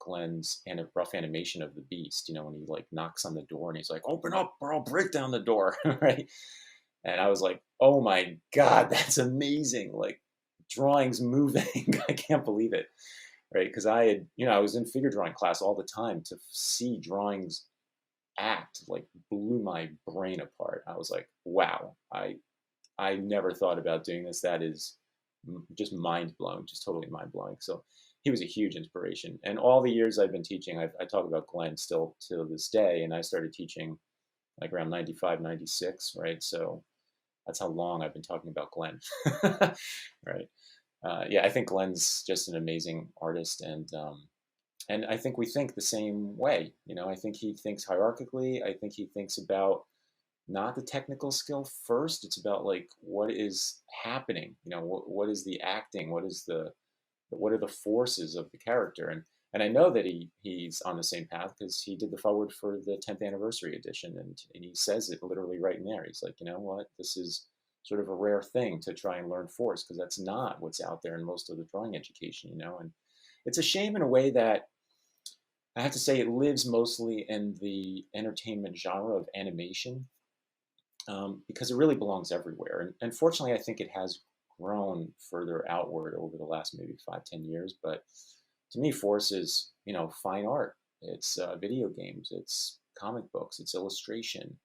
Glenn's rough animation of the Beast. When he like knocks on the door and he's like, "Open up, or I'll break down the door," right? And I was like, "Oh my god, that's amazing! Like drawings moving, I can't believe it." Right? Because I had, I was in figure drawing class all the time. To see drawings act like blew my brain apart. I was like, "Wow, I never thought about doing this. That is just mind blowing, just totally mind blowing." So he was a huge inspiration. And all the years I've been teaching, I talk about Glenn still to this day. And I started teaching like around 95, 96, right? So that's how long I've been talking about Glenn, right? Yeah, I think Glenn's just an amazing artist, and I think we think the same way. I think he thinks hierarchically. I think he thinks about not the technical skill first. It's about like what is happening. What is the acting? What are the forces of the character? And And I know that he's on the same path because he did the forward for the 10th anniversary edition, and he says it literally right in there. He's like, you know what, this is sort of a rare thing to try and learn force because that's not what's out there in most of the drawing education, and it's a shame in a way that I have to say it lives mostly in the entertainment genre of animation, because it really belongs everywhere. And fortunately, I think it has grown further outward over the last maybe 5, 10 years. But to me, force is, fine art. It's video games. It's comic books. It's illustration.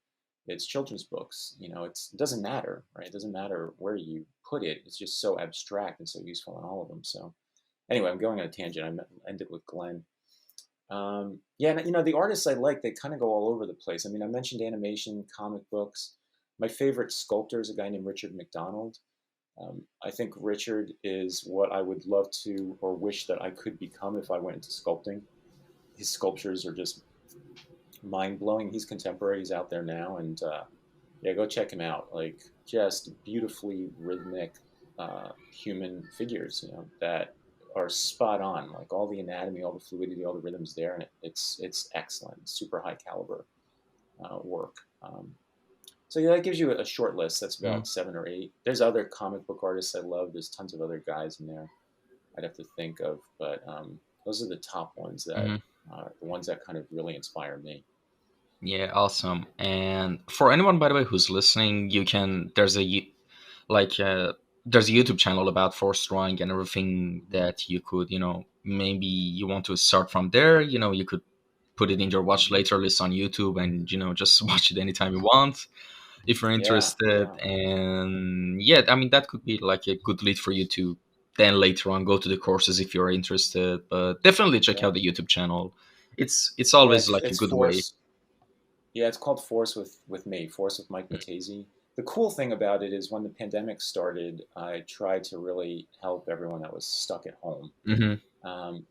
It's children's books. It doesn't matter, right? It doesn't matter where you put it. It's just so abstract and so useful in all of them. So anyway, I'm going on a tangent. I ended with Glenn. Yeah, and the artists I like, they kind of go all over the place. I mean, I mentioned animation, comic books. My favorite sculptor is a guy named Richard McDonald. I think Richard is what I would love to or wish that I could become if I went into sculpting. His sculptures are just mind blowing. He's contemporary. He's out there now, and yeah, go check him out. Like just beautifully rhythmic human figures, that are spot on. Like all the anatomy, all the fluidity, all the rhythms there, and it's excellent. Super high caliber work. So yeah, that gives you a short list. That's Mm-hmm. about 7 or 8. There's other comic book artists I love. There's tons of other guys in there I'd have to think of, but those are the top ones that Mm-hmm. are the ones that kind of really inspire me. Yeah, awesome. And for anyone, by the way, who's listening, you can like there's a YouTube channel about force drawing and everything that you could, maybe you want to start from there. You could put it in your watch Hmm. later list on YouTube, and just watch it anytime you want if you're Yeah, interested. yeah, And yeah, I mean that could be like a good lead for you to then later on go to the courses if you're interested. But definitely check yeah, out the YouTube channel. It's yeah. always It's like a it's good way. Force. Yeah, it's called Force with me. Force with Mike Mattesi. The cool thing about it is when the pandemic started, I tried to really help everyone that was stuck at home. Mm-hmm. Um,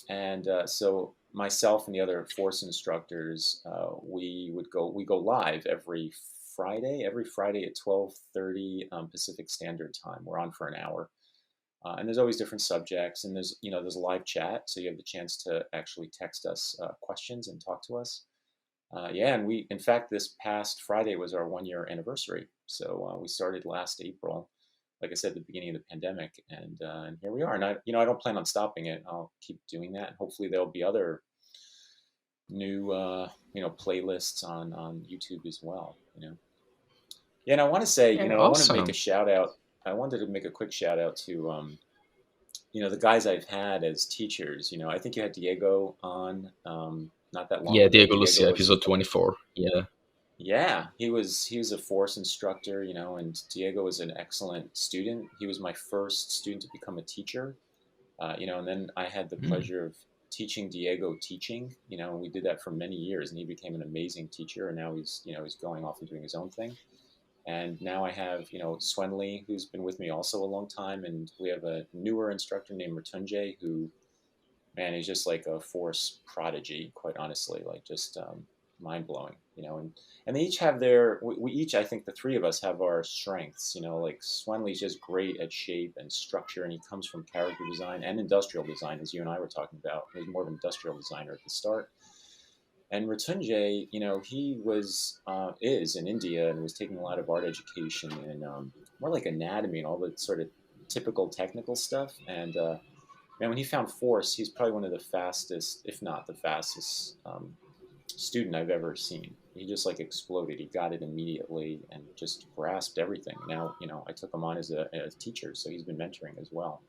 and so myself and the other force instructors, we go live every Friday at 12:30 Pacific Standard Time. We're on for an hour, and there's always different subjects, and there's a live chat, so you have the chance to actually text us questions and talk to us. Yeah, and in fact, this past Friday was our 1 year anniversary. So we started last April, like I said, the beginning of the pandemic, and here we are. And I don't plan on stopping it. I'll keep doing that, and hopefully there'll be other new, playlists on YouTube as well. Yeah, and I want to say, Yeah, I want to make a awesome. shout out. I wanted to make a quick shout out to, the guys I've had as teachers. I think you had Diego on not that long Yeah, ago. Diego Diego Lucia, was episode 24. Yeah. Yeah, he was a force instructor, and Diego was an excellent student. He was my first student to become a teacher, and then I had the Mm. pleasure of teaching Diego teaching, and we did that for many years, and he became an amazing teacher, and now he's going off and doing his own thing. And now I have, Swenley, who's been with me also a long time, and we have a newer instructor named Ratunjay, who, man, he's just like a force prodigy, quite honestly, like just mind blowing, and they each have we each, I think the three of us have our strengths, like Swenley's just great at shape and structure, and he comes from character design and industrial design, as you and I were talking about. He was more of an industrial designer at the start. And Ratunjay, he is in India and was taking a lot of art education and more like anatomy and all the sort of typical technical stuff. And man, when he found force, he's probably one of the fastest, if not the fastest, student I've ever seen. He just like exploded. He got it immediately and just grasped everything. Now, I took him on as a teacher, so he's been mentoring as well.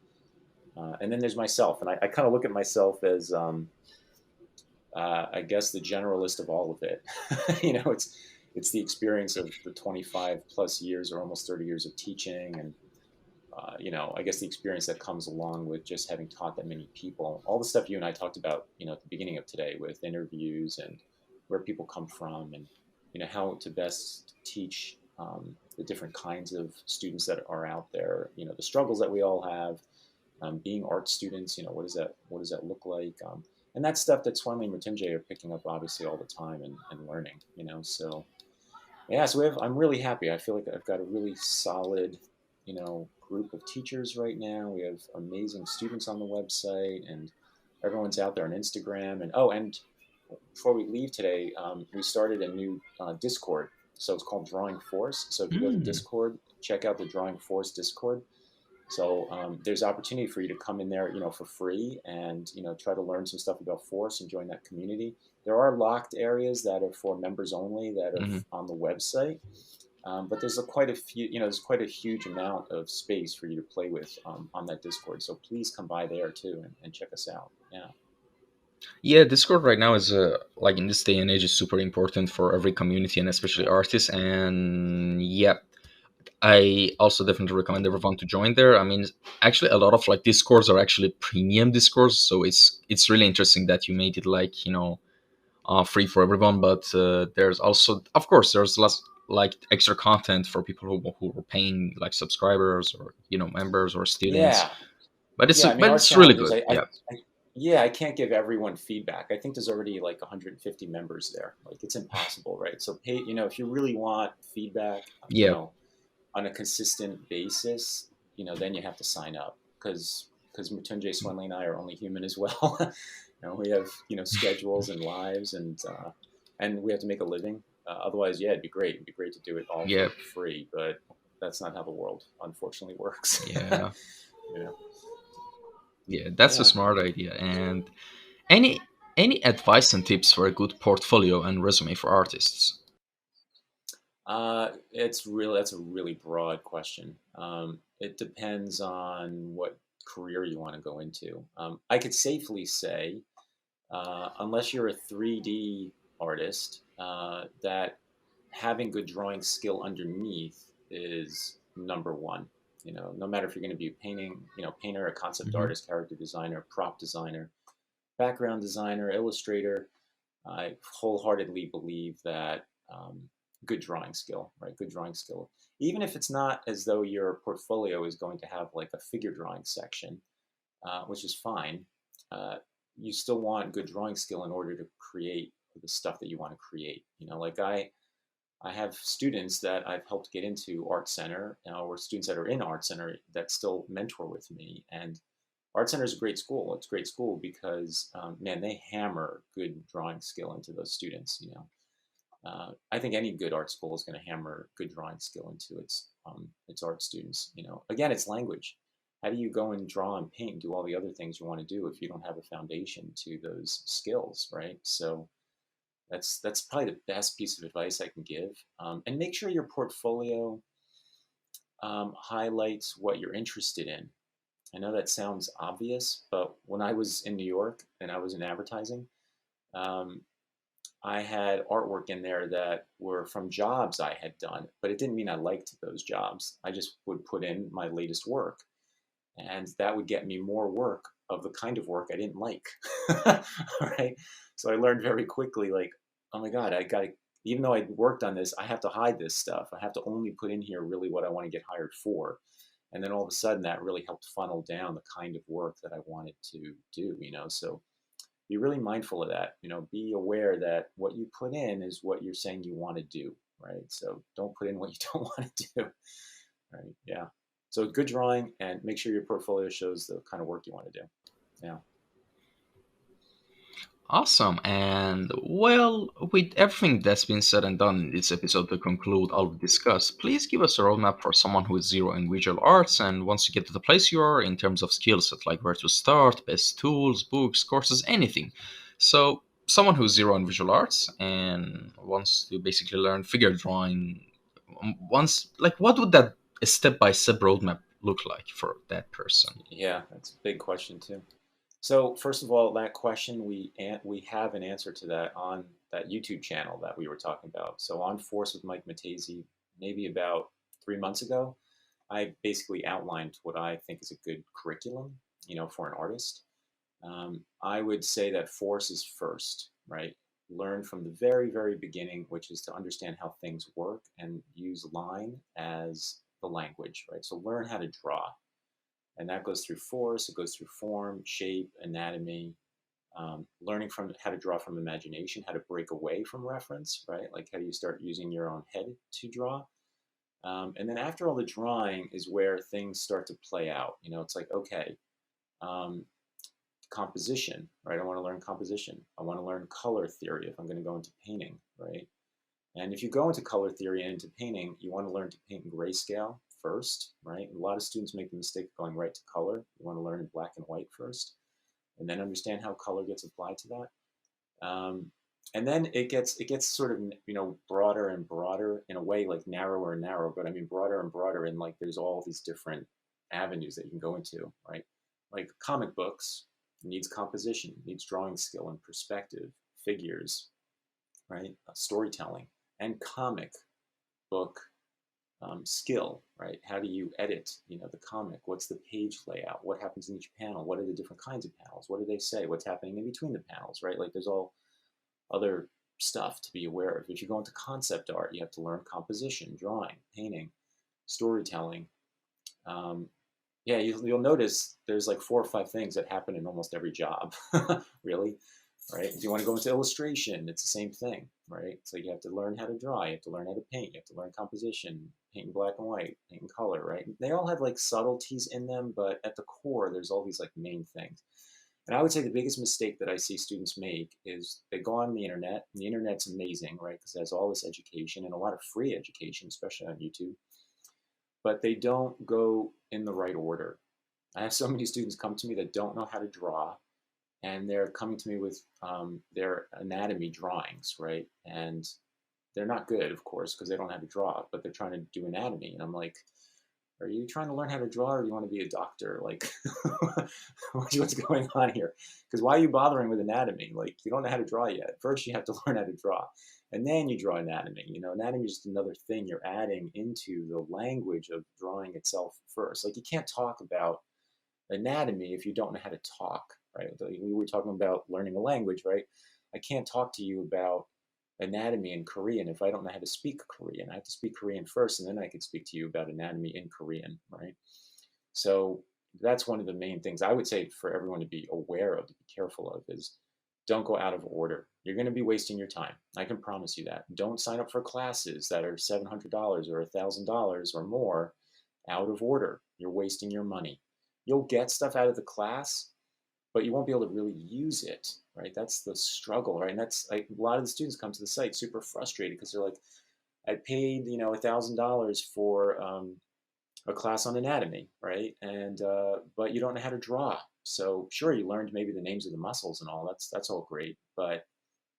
And then there's myself, and I kind of look at myself as, I guess, the generalist of all of it. It's the experience of the 25 plus years or almost 30 years of teaching, and I guess the experience that comes along with just having taught that many people, all the stuff you and I talked about, at the beginning of today with interviews and where people come from, and how to best teach the different kinds of students that are out there, the struggles that we all have, being art students, what does that look like, and that's stuff that Swanley and Matunjay are picking up obviously all the time and learning, so yeah, so I'm really happy. I feel like I've got a really solid, group of teachers right now. We have amazing students on the website, and Everyone's out there on Instagram, and oh, and before we leave today, we started a new Discord. So it's called Drawing Force. So if you go to Hmm. Discord, check out the Drawing Force Discord. So there's opportunity for you to come in there, for free, and try to learn some stuff about Force and join that community. There are locked areas that are for members only that are Hmm. on the website, but there's quite a few, there's quite a huge amount of space for you to play with on that Discord. So please come by there too and check us out. Yeah. Yeah, Discord right now is like in this day and age is super important for every community and especially artists. And yeah, I also definitely recommend everyone to join there. I mean, actually, a lot of like discords are actually premium discords, so it's really interesting that you made it like free for everyone. But there's also, of course, there's less like extra content for people who are paying like subscribers or members or students. Yeah. But Yeah. I mean, but our it's really challenge is good. Yeah, yeah, I can't give everyone feedback. I think there's already like 150 members there. Like it's impossible, right? So pay, if you really want feedback, yeah, on a consistent basis, then you have to sign up because Mutunjay, Swenley, and I are only human as well. We have schedules and lives, and we have to make a living. Otherwise, yeah, it'd be great. It'd be great to do it all yeah, for free, but that's not how the world unfortunately works. yeah, Yeah, yeah. That's a yeah. smart idea. And any any advice and tips for a good portfolio and resume for artists? That's a really broad question. It depends on what career you want to go into. I could safely say, unless you're a 3D artist, that having good drawing skill underneath is number one. No matter if you're going to be a painter, a concept Hmm. artist, character designer, prop designer, background designer, illustrator, I wholeheartedly believe that good drawing skill, right? Good drawing skill. Even if it's not as though your portfolio is going to have like a figure drawing section, which is fine, uh, you still want good drawing skill in order to create the stuff that you want to create. Like I have students that I've helped get into Art Center, or students that are in Art Center that still mentor with me. And Art Center is a great school. It's a great school because, man, they hammer good drawing skill into those students. I think any good art school is going to hammer good drawing skill into its art students. Again, it's language. How do you go and draw and paint and do all the other things you want to do if you don't have a foundation to those skills, right? So that's probably the best piece of advice I can give. And make sure your portfolio highlights what you're interested in. I know that sounds obvious, but when I was in New York and I was in advertising, um, I had artwork in there that were from jobs I had done, but it didn't mean I liked those jobs. I just would put in my latest work, and that would get me more work of the kind of work I didn't like. Right? So I learned very quickly, like, oh my God, I got to, even though I worked on this, I have to hide this stuff. I have to only put in here really what I want to get hired for. And then all of a sudden, that really helped funnel down the kind of work that I wanted to do. So be really mindful of that. Be aware that what you put in is what you're saying you want to do, right? So don't put in what you don't want to do, right? Yeah. So good drawing and make sure your portfolio shows the kind of work you want to do. Yeah. Awesome. And well, with everything that's been said and done in this episode to conclude all we discussed, please give us a roadmap for someone who is zero in visual arts and wants to get to the place you are in terms of skill set, like where to start, best tools, books, courses, anything. So, someone who's zero in visual arts and wants to basically learn figure drawing, once like what would that step by step roadmap look like for that person? Yeah, that's a big question too. So first of all, that question we have an answer to that on that YouTube channel that we were talking about. So on Force with Mike Mattesi, maybe about 3 months ago, I basically outlined what I think is a good curriculum, for an artist. I would say that Force is first, right? Learn from the very, very beginning, which is to understand how things work and use line as the language, right? So learn how to draw, and that goes through Force. It goes through form, shape, anatomy, learning from how to draw from imagination, how to break away from reference, right? Like how do you start using your own head to draw? And then after all the drawing is where things start to play out. It's like, okay, um, composition, right? I want to learn composition. I want to learn color theory if I'm going to go into painting, right? And if you go into color theory and into painting, you want to learn to paint in grayscale first, right? A lot of students make the mistake of going right to color. You want to learn in black and white first, and then understand how color gets applied to that. And then it gets sort of, broader and broader, in a way, like narrower and narrower, but I mean broader and broader, and like there's all these different avenues that you can go into, right? Like comic books needs composition, needs drawing skill and perspective, figures, right? Storytelling, and comic book skill, right? How do you edit, the comic? What's the page layout? What happens in each panel? What are the different kinds of panels? What do they say? What's happening in between the panels, right? Like there's all other stuff to be aware of. If you go into concept art, you have to learn composition, drawing, painting, storytelling. Yeah, you'll notice there's like 4 or 5 things that happen in almost every job, really, right? If you want to go into illustration, it's the same thing, right? So you have to learn how to draw, you have to learn how to paint, you have to learn composition, paint in black and white, paint in color, right? They all have like subtleties in them, but at the core, there's all these like main things. And I would say the biggest mistake that I see students make is they go on the internet, and the internet's amazing, right? Because it has all this education and a lot of free education, especially on YouTube, but they don't go in the right order. I have so many students come to me that don't know how to draw, and they're coming to me with their anatomy drawings, right? And they're not good, of course, because they don't know how to draw, but they're trying to do anatomy. And I'm like, are you trying to learn how to draw, or do you want to be a doctor? Like, what's going on here? Because why are you bothering with anatomy? Like, you don't know how to draw yet. First, you have to learn how to draw, and then you draw anatomy. Anatomy is just another thing you're adding into the language of drawing itself first. Like, you can't talk about anatomy if you don't know how to talk, right? We were talking about learning a language, right? I can't talk to you about anatomy in Korean if I don't know how to speak Korean. I have to speak Korean first, and then I can speak to you about anatomy in Korean, right? So that's one of the main things I would say for everyone to be aware of, to be careful of, is don't go out of order. You're going to be wasting your time. I can promise you that. Don't sign up for classes that are $700 or $1,000 or more out of order. You're wasting your money. You'll get stuff out of the class, but you won't be able to really use it, right? That's the struggle, right? And that's like a lot of the students come to the site super frustrated because they're like, I paid, $1,000 for a class on anatomy, right? And but you don't know how to draw. So sure, you learned maybe the names of the muscles and all. That's all great, but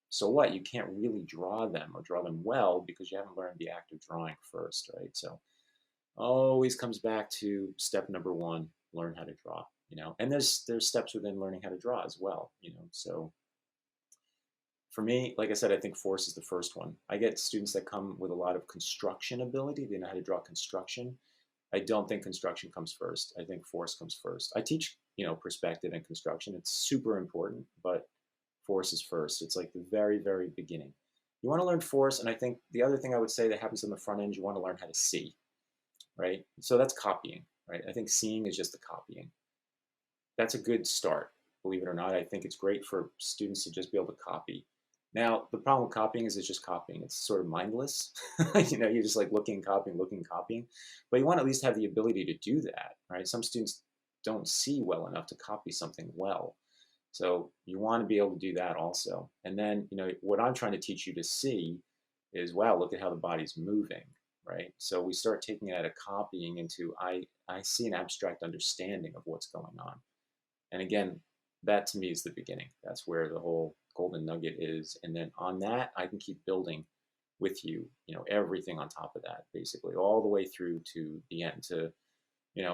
so what? You can't really draw them or draw them well because you haven't learned the act of drawing first, right? So always comes back to step number 1: learn how to draw. And there's steps within learning how to draw as well. So for me, like I said, I think force is the first one. I get students that come with a lot of construction ability. They know how to draw construction. I don't think construction comes first. I think force comes first. I teach, perspective and construction. It's super important, but force is first. It's like the very, very beginning. You want to learn force, and I think the other thing I would say that happens on the front end, you want to learn how to see, right? So that's copying, right? I think seeing is just the copying. That's a good start, believe it or not. I think it's great for students to just be able to copy. Now, the problem with copying is it's just copying. It's sort of mindless. You're just like looking, copying, copying. But you want to at least have the ability to do that, right? Some students don't see well enough to copy something well. So you want to be able to do that also. And then, what I'm trying to teach you to see is, wow, look at how the body's moving, right? So we start taking it out of copying into, I see an abstract understanding of what's going on. And again, that to me is the beginning. That's where the whole golden nugget is. And then on that, I can keep building with you, everything on top of that, basically, all the way through to the end.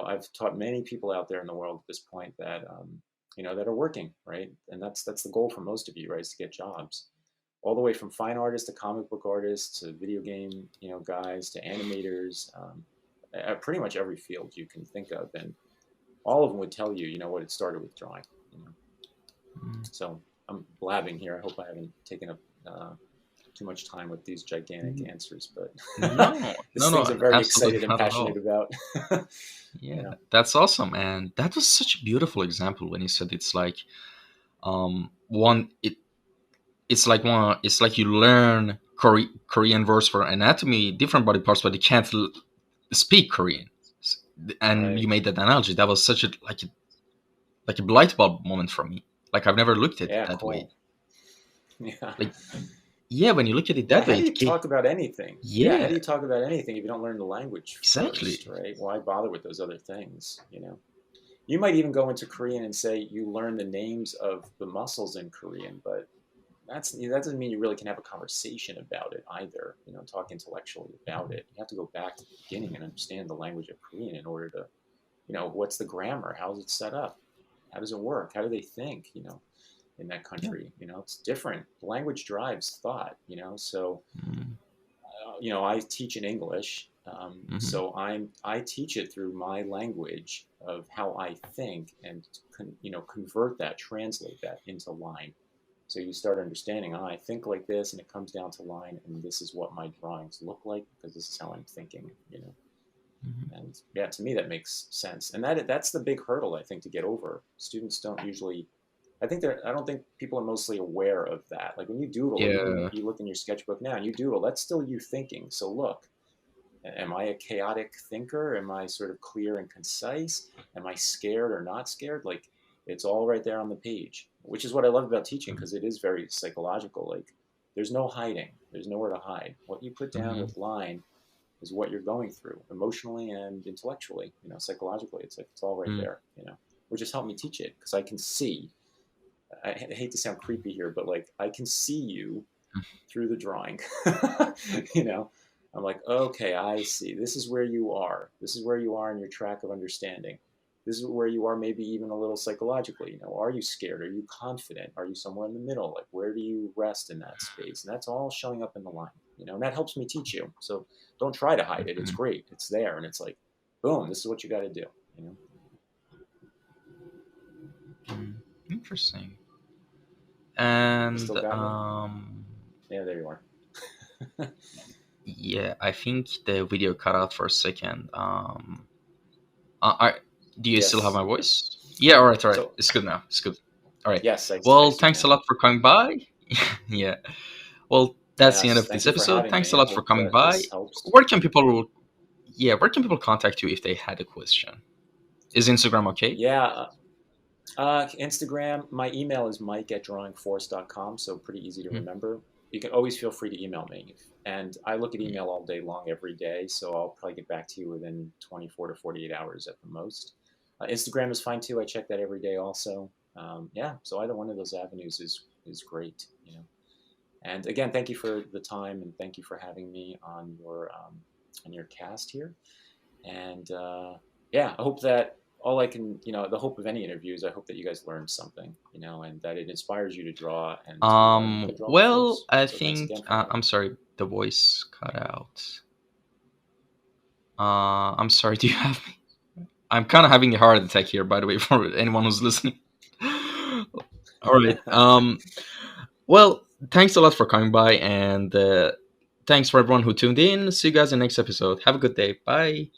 I've taught many people out there in the world at this point that, that are working, right? And that's the goal for most of you, right? Is to get jobs. All the way from fine artists to comic book artists to video game, guys to animators, pretty much every field you can think of. And all of them would tell you, what it started with drawing. So I'm blabbing here. I hope I haven't taken up too much time with these gigantic answers, but No, these no, things I'm very absolutely excited and not at all. passionate about. Yeah, that's awesome, and that was such a beautiful example when you said it's like one it's like you learn Korean words for anatomy, different body parts, but you can't speak Korean. And Right. you made that analogy. That was such a like a light bulb moment for me. Like I've never looked at it Yeah, that way. cool. Yeah. Like yeah, when you look at it Yeah, that how way, do you talk about anything? Yeah, how yeah, do you talk about anything if you don't learn the language first, exactly. right? Why bother with those other things, You might even go into Korean and say you learn the names of the muscles in Korean, but that doesn't mean you really can have a conversation about it either, talk intellectually about it. You have to go back to the beginning and understand the language of Korean in order to, what's the grammar? How is it set up? How does it work? How do they think, in that Yeah. country? It's different. Language drives thought, so Mm-hmm. I teach in English, Mm-hmm. so I teach it through my language of how I think, and convert that, translate that into line. So you start understanding, I think like this, and it comes down to line, and this is what my drawings look like because this is how I'm thinking. And yeah, to me that makes sense, and that's the big hurdle I think to get over. Students don't usually. I don't think people are mostly aware of that. Like when you doodle, even Yeah. you look in your sketchbook now and you doodle, that's still you thinking. So look, am I a chaotic thinker? Am I sort of clear and concise? Am I scared or not scared? Like it's all right there on the page, which is what I love about teaching because it is very psychological. Like there's no hiding, there's nowhere to hide. What you put down Mm-hmm. with line is what you're going through emotionally and intellectually, psychologically. It's like it's all right there, which has helped me teach it because I can see. I hate to sound creepy here, but like I can see you through the drawing. you know, I'm like, okay, I see. This is where you are. This is where you are in your track of understanding. This is where you are, maybe even a little psychologically. Are you scared? Are you confident? Are you somewhere in the middle? Like, where do you rest in that space? And that's all showing up in the line, and that helps me teach you. So don't try to hide it. It's great. It's there. And it's like, boom, this is what you got to do, Mm-hmm. Interesting. You And still got me? Yeah, there you are. yeah, I think the video cut out for a second. I do you still have Yes. my voice? Yeah, all right, all right. So, It's good now. It's good. All right. yes, I Well, see you thanks a now. lot for coming by. Yeah. Well, that's the end Yes, of thank this you for episode. having Thanks me. a I lot for hope coming that by. this helps. Where can people yeah, where can people contact you if they had a question? Is Instagram okay? Yeah, Instagram, my email is mike@drawingforce.com, so pretty easy to Mhm. remember. You can always feel free to email me. And I look at email all day long every day, so I'll probably get back to you within 24 to 48 hours at the most. Instagram is fine too. I check that every day also. Yeah, so either one of those avenues is great. And again, thank you for the time and thank you for having me on your cast here. And yeah, I hope that all I can, the hope of any interview is I hope that you guys learned something, and that it inspires you to draw and to you can draw with Well, force. I So thanks think again for having I'm me. sorry, the voice cut out. I'm sorry. Do you have me? I'm kind of having a heart attack here, by the way, for anyone who's listening. All right. Well, thanks a lot for coming by, and thanks for everyone who tuned in. See you guys in the next episode. Have a good day. Bye.